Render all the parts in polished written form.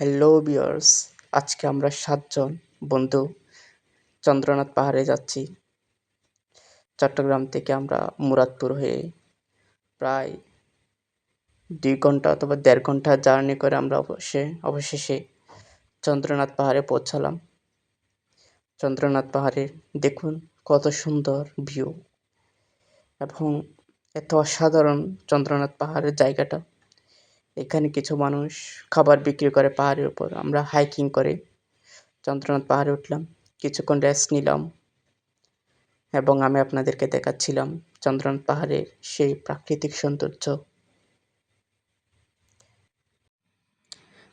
Hello viewers, আজকে আমরা ৭ জন বন্ধু চন্দ্রনাথ পাহাড়ে যাচ্ছি। চট্টগ্রাম থেকে আমরা মুরাদপুর হয়ে প্রায় ২ ঘন্টা অথবা ১.৫ ঘন্টা জার্নি করে আমরা অবশেষে চন্দ্রনাথ পাহাড়ে পৌঁছালাম। চন্দ্রনাথ পাহাড়ে দেখুন কত সুন্দর ভিউ এবং এত অসাধারণ চন্দ্রনাথ পাহাড়ের জায়গাটা। এখানে কিছু মানুষ খাবার বিক্রি করে পাহাড়ের উপর। আমরা হাইকিং করে চন্দ্রনাথ পাহাড়ে উঠলাম, কিছুক্ষণ রেস্ট নিলাম এবং আমি আপনাদেরকে দেখাচ্ছিলাম চন্দ্রনাথ পাহাড়ের সেই প্রাকৃতিক সৌন্দর্য।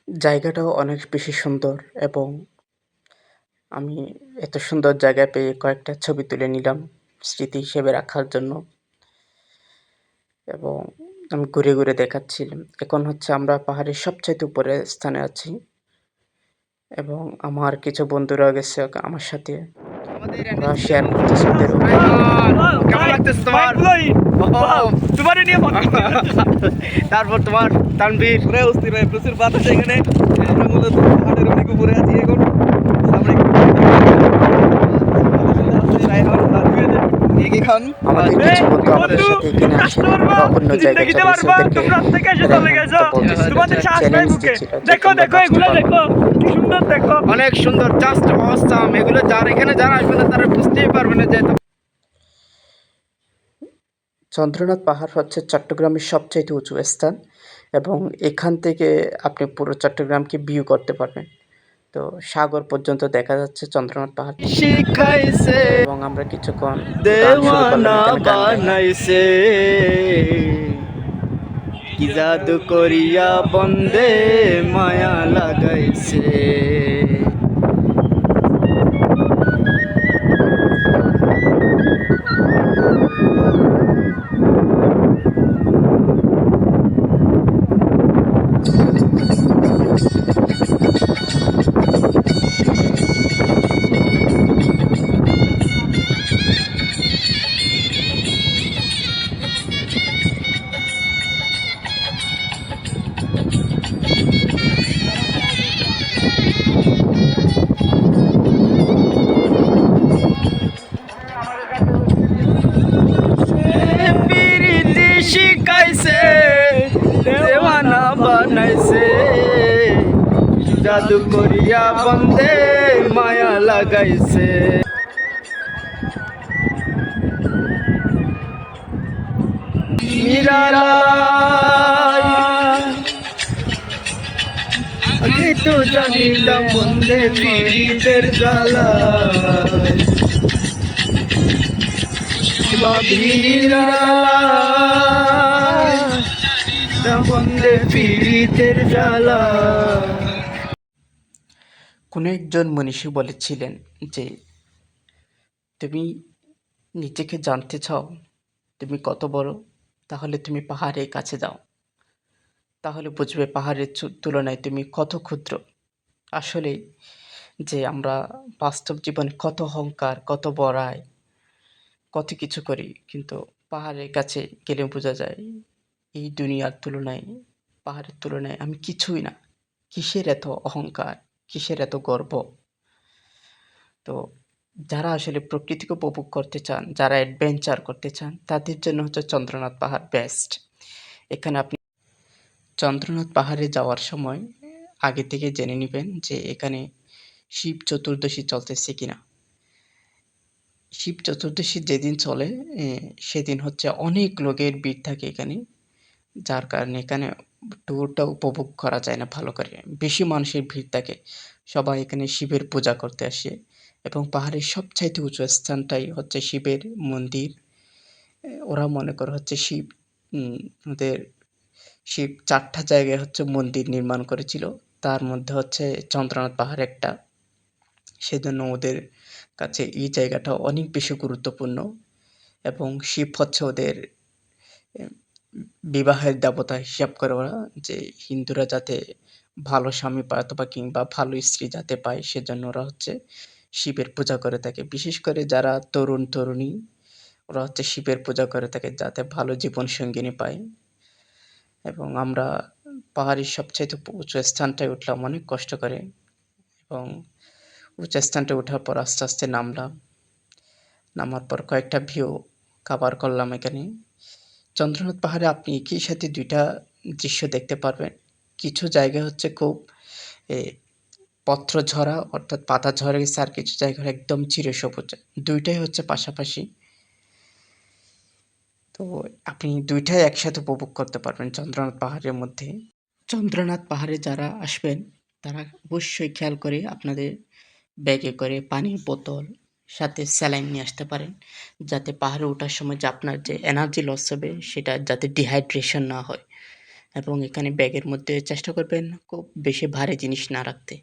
জায়গাটাও অনেক বেশি সুন্দর এবং আমি এত সুন্দর জায়গা পেয়ে কয়েকটা ছবি তুলে নিলাম স্মৃতি হিসেবে রাখার জন্য এবং আমি ঘুরে ঘুরে দেখাচ্ছিলাম। এখন হচ্ছে আমরা পাহাড়ের সবচাইতে উপরের স্থানে আছি এবং আমার কিছু বন্ধুরা গেছে আমার সাথে। ওরা শেয়ার করতেছে ওদের কেমন লাগতেছে তোমার? তোমার নিয়ে তারপর তোমার তানভীর অস্থির ভাই, প্রচুর বাতাস এখানে। আমরা মূলত পাহাড়ের অনেক উপরে আছি এখন। আমাদের কিছু বন্ধু আমাদের সাথে এখানে আসে ওরা অন্য জায়গায় চলে গেছে, ওদেরকে চ্যালেঞ্জ দিচ্ছিল যে তোমরা দেখো অনেক সুন্দর, জাস্ট অসাম। এগুলো যারা আসবে না তারা বুঝতেই পারবে না যে চন্দ্রনাথ পাহাড় হচ্ছে চট্টগ্রামের সবচাইতে উঁচু স্থান এবং এখান থেকে আপনি পুরো চট্টগ্রামকে ভিউ করতে পারবেন। তো সাগর পর্যন্ত দেখা যাচ্ছে চন্দ্রনাথ পাহাড় শিখাইছে এবং আমরা কিছুক্ষণ দেওয়ানা বানাইছে, কি জাদু করিয়া বন্দে মায়া লাগাইছে। শিখাইছে দেওয়ানা বানাইছে, জাদু করিয়া বন্দে মায়া লাগাইছে। আগে তো জানিলাম বন্দে পীড়িতের জ্বালা, বন্দে পীড়িতের জ্বালা। কোনো একজন মনীষী বলেছিলেন যে তুমি নিজেকে জানতে চাও তুমি কত বড়, তাহলে তুমি পাহাড়ের কাছে যাও, তাহলে বুঝবে পাহাড়ের তুলনায় তুমি কত ক্ষুদ্র। আসলে যে আমরা বাস্তব জীবনে কত অহংকার, কত বড়াই, কত কিছু করি, কিন্তু পাহাড়ের কাছে গেলে বোঝা যায় এই দুনিয়ার তুলনায়, পাহাড়ের তুলনায় আমি কিছুই না। কিসের এত অহংকার, কিসের এত গর্ব। তো যারা আসলে প্রকৃতিকে উপভোগ করতে চান, যারা অ্যাডভেঞ্চার করতে চান, তাদের জন্য হচ্ছে চন্দ্রনাথ পাহাড় বেস্ট। এখানে আপনি চন্দ্রনাথ পাহাড়ে যাওয়ার সময় আগে থেকে জেনে নেবেন যে এখানে শিব চতুর্দশী চলতেছে কিনা। শিব চতুর্দশী যেদিন চলে সেদিন হচ্ছে অনেক লোকের ভিড় থাকে এখানে, যার কারণে এখানে ট্যুরটা উপভোগ করা যায় না ভালো করে। বেশি মানুষের ভিড় থাকে, সবাই এখানে শিবের পূজা করতে আসে এবং পাহাড়ের সবচাইতে উঁচু স্থানটাই হচ্ছে শিবের মন্দির। ওরা মনে করে হচ্ছে শিব ওদের শিব ৪টা জায়গায় হচ্ছে মন্দির নির্মাণ করেছিল, তার মধ্যে হচ্ছে চন্দ্রনাথ পাহাড় একটা। সেজন্য ওদের কাছে এই জায়গাটা অনেক বেশি গুরুত্বপূর্ণ এবং শিব হচ্ছে ওদের বিবাহের দেবতা হিসাব করে ওরা, যে হিন্দুরা যাতে ভালো স্বামী পায় অথবা কিংবা ভালো স্ত্রী যাতে পায়, সেজন্য ওরা হচ্ছে শিবের পূজা করে থাকে। বিশেষ করে যারা তরুণ তরুণী ওরা হচ্ছে শিবের পূজা করে থাকে যাতে ভালো জীবন সঙ্গিনী পায়। এবং আমরা পাহাড়ের সবচাইতে উঁচু স্থানটায় উঠলাম অনেক কষ্ট করে এবং উঁচু স্থানটা ওঠার পর আস্তে আস্তে নামলাম। নামার পর কয়েকটা ভিউ কভার করলাম এখানে। চন্দ্রনাথ পাহাড়ে আপনি একই সাথে ২ টা দৃশ্য দেখতে পারবেন। কিছু জায়গা হচ্ছে খুব এ পত্রঝরা অর্থাৎ পাতা ঝরে গেছে, আর কিছু জায়গা একদম চিরসবুজ। ২ টাই হচ্ছে পাশাপাশি। তো আপনি ২ টাই একসাথে উপভোগ করতে পারবেন চন্দ্রনাথ পাহাড়ের মধ্যে। চন্দ্রনাথ পাহাড়ে যারা আসবেন তারা অবশ্যই খেয়াল করে আপনাদের ব্যাগে করে পানির বোতল সাথে স্যালাইন নিয়ে আসতে পারেন, যাতে পাহাড়ে ওঠার সময় যে আপনার যে এনার্জি লস হবে সেটা যাতে ডিহাইড্রেশন না হয়। এবং এখানে ব্যাগের মধ্যে চেষ্টা করবেন খুব বেশি ভারী জিনিস না রাখতে।